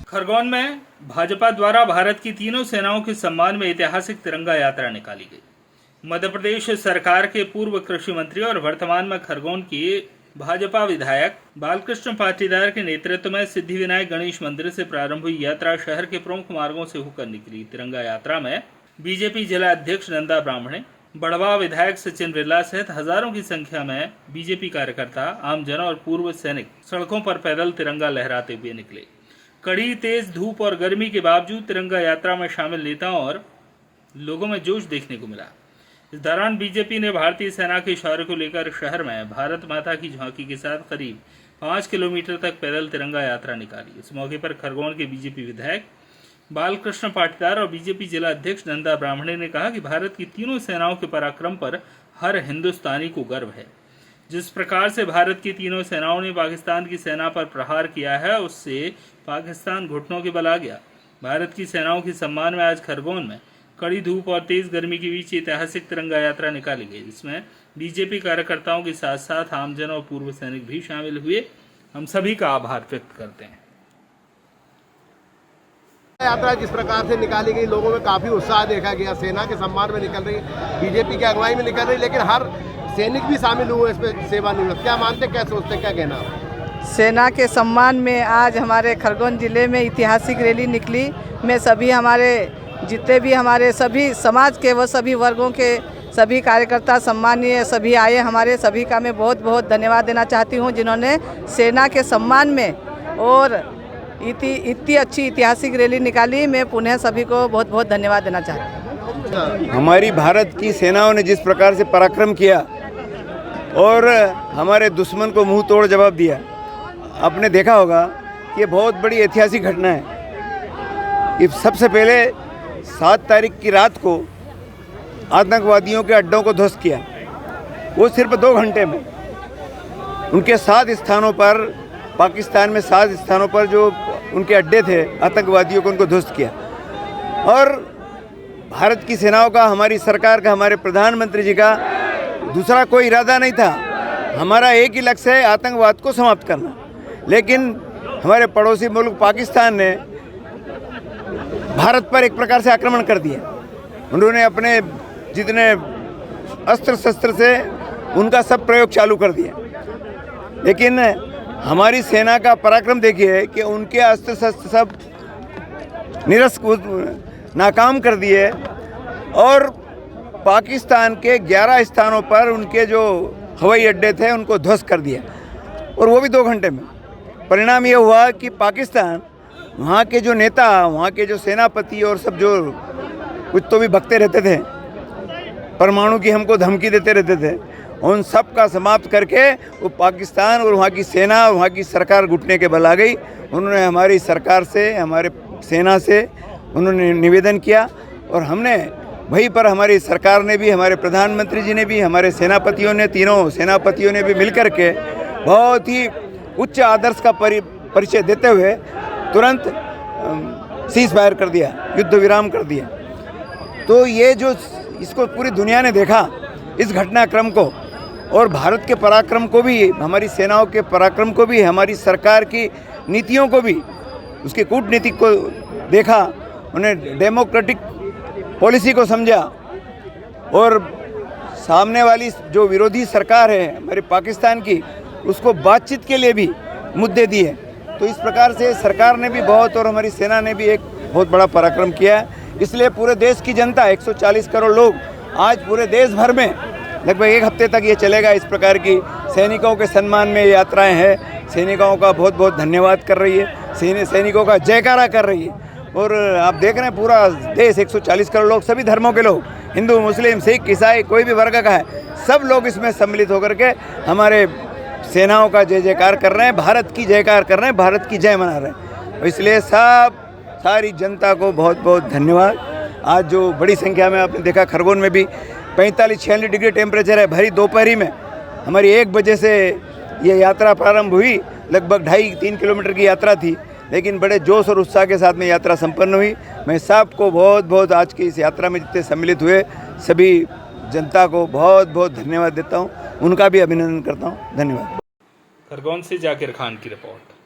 खरगोन में भाजपा द्वारा भारत की तीनों सेनाओं के सम्मान में ऐतिहासिक तिरंगा यात्रा निकाली गई। मध्य प्रदेश सरकार के पूर्व कृषि मंत्री और वर्तमान में खरगोन के भाजपा विधायक बालकृष्ण पाटीदार के नेतृत्व में सिद्धिविनायक गणेश मंदिर से प्रारंभ हुई यात्रा शहर के प्रमुख मार्गों से होकर निकली। तिरंगा यात्रा में बीजेपी जिला अध्यक्ष नंदा ब्राह्मणे, बड़वा विधायक सचिन बिरला सहित हजारों की संख्या में बीजेपी कार्यकर्ता, आमजन और पूर्व सैनिक सड़कों पर पैदल तिरंगा लहराते हुए निकले। कड़ी तेज धूप और गर्मी के बावजूद तिरंगा यात्रा में शामिल नेताओं और लोगों में जोश देखने को मिला। इस दौरान बीजेपी ने भारतीय सेना के शौर्य को लेकर शहर में भारत माता की झांकी के साथ करीब 5 किलोमीटर तक पैदल तिरंगा यात्रा निकाली। इस मौके पर खरगोन के बीजेपी विधायक बालकृष्ण पाटीदार और बीजेपी जिला अध्यक्ष नंदा ब्राह्मणे ने कहा कि भारत की तीनों सेनाओं के पराक्रम पर हर हिंदुस्तानी को गर्व है। जिस प्रकार से भारत की तीनों सेनाओं ने पाकिस्तान की सेना पर प्रहार किया है, उससे पाकिस्तान घुटनों के बल आ गया। भारत की सेनाओं के सम्मान में आज खरगोन में कड़ी धूप और तेज गर्मी के बीच ऐतिहासिक तिरंगा यात्रा निकाली गई, जिसमें बीजेपी कार्यकर्ताओं के साथ साथ आमजन और पूर्व सैनिक भी शामिल हुए। हम सभी का आभार व्यक्त करते हैं। यात्रा जिस प्रकार से निकाली गई, लोगों में काफी उत्साह देखा गया। सेना के सम्मान में निकल रही, बीजेपी की अगुवाई में निकल रही, लेकिन हर सैनिक भी शामिल हुए इसमें सेवानिवृत्त। क्या मानते, क्या सोचते, क्या कहना? सेना के सम्मान में आज हमारे खरगोन जिले में ऐतिहासिक रैली निकली। मैं सभी हमारे जितने भी हमारे सभी समाज के व सभी वर्गों के सभी कार्यकर्ता सम्मानीय सभी आए, हमारे सभी का मैं बहुत बहुत धन्यवाद देना चाहती हूं, जिन्होंने सेना के सम्मान में और इतनी अच्छी ऐतिहासिक रैली निकाली। मैं पुनः सभी को बहुत बहुत धन्यवाद देना चाहती हूँ। हमारी भारत की सेनाओं ने जिस प्रकार से पराक्रम किया और हमारे दुश्मन को मुंह तोड़ जवाब दिया, आपने देखा होगा कि ये बहुत बड़ी ऐतिहासिक घटना है। ये सबसे पहले 7 तारीख की रात को आतंकवादियों के अड्डों को ध्वस्त किया, वो सिर्फ 2 घंटे में। उनके 7 स्थानों पर, पाकिस्तान में 7 स्थानों पर जो उनके अड्डे थे आतंकवादियों को, उनको ध्वस्त किया। और भारत की सेनाओं का, हमारी सरकार का, हमारे प्रधानमंत्री जी का दूसरा कोई इरादा नहीं था। हमारा एक ही लक्ष्य है, आतंकवाद को समाप्त करना। लेकिन हमारे पड़ोसी मुल्क पाकिस्तान ने भारत पर एक प्रकार से आक्रमण कर दिया। उन्होंने अपने जितने अस्त्र शस्त्र से उनका सब प्रयोग चालू कर दिया। लेकिन हमारी सेना का पराक्रम देखिए कि उनके अस्त्र शस्त्र सब नाकाम कर दिए और पाकिस्तान के 11 स्थानों पर उनके जो हवाई अड्डे थे उनको ध्वस्त कर दिया, और वो भी 2 घंटे में। परिणाम ये हुआ कि पाकिस्तान, वहाँ के जो नेता, वहाँ के जो सेनापति और सब जो कुछ तो भी बकते रहते थे, परमाणु की हमको धमकी देते रहते थे, उन सब का समाप्त करके वो पाकिस्तान और वहाँ की सेना और वहाँ की सरकार घुटने के बल आ गई। उन्होंने हमारी सरकार से, हमारे सेना से उन्होंने निवेदन किया, और हमने वहीं पर, हमारी सरकार ने भी, हमारे प्रधानमंत्री जी ने भी, हमारे सेनापतियों ने, तीनों सेनापतियों ने भी मिलकर के बहुत ही उच्च आदर्श का परिचय देते हुए तुरंत सीज फायर कर दिया, युद्ध विराम कर दिया। तो ये जो इसको पूरी दुनिया ने देखा, इस घटनाक्रम को, और भारत के पराक्रम को भी, हमारी सेनाओं के पराक्रम को भी, हमारी सरकार की नीतियों को भी, उसकी कूटनीति को देखा, उन्हें डेमोक्रेटिक पॉलिसी को समझा, और सामने वाली जो विरोधी सरकार है हमारी पाकिस्तान की, उसको बातचीत के लिए भी मुद्दे दिए। तो इस प्रकार से सरकार ने भी बहुत, और हमारी सेना ने भी एक बहुत बड़ा पराक्रम किया है। इसलिए पूरे देश की जनता, 140 करोड़ लोग, आज पूरे देश भर में लगभग 1 हफ्ते तक ये चलेगा, इस प्रकार की सैनिकों के सम्मान में यात्राएं हैं। सैनिकों का बहुत बहुत धन्यवाद कर रही है, सैनिकों का जयकारा कर रही है। और आप देख रहे हैं पूरा देश, 140 करोड़ लोग, सभी धर्मों के लोग, हिंदू, मुस्लिम, सिख, ईसाई, कोई भी वर्ग का है, सब लोग इसमें सम्मिलित होकर के हमारे सेनाओं का जय जयकार कर रहे हैं, भारत की जयकार कर रहे हैं, भारत की जय मना रहे हैं। इसलिए सारी जनता को बहुत बहुत धन्यवाद। आज जो बड़ी संख्या में आपने देखा, खरगोन में भी 45-46 डिग्री टेम्परेचर है। भरी दोपहरी में हमारी 1 बजे से ये यात्रा प्रारंभ हुई। लगभग 2.5-3 किलोमीटर की यात्रा थी, लेकिन बड़े जोश और उत्साह के साथ में यात्रा संपन्न हुई। मैं सबको बहुत बहुत, आज की इस यात्रा में जितने सम्मिलित हुए सभी जनता को बहुत बहुत धन्यवाद देता हूँ, उनका भी अभिनंदन करता हूँ। धन्यवाद। खरगोन से जाकिर खान की रिपोर्ट।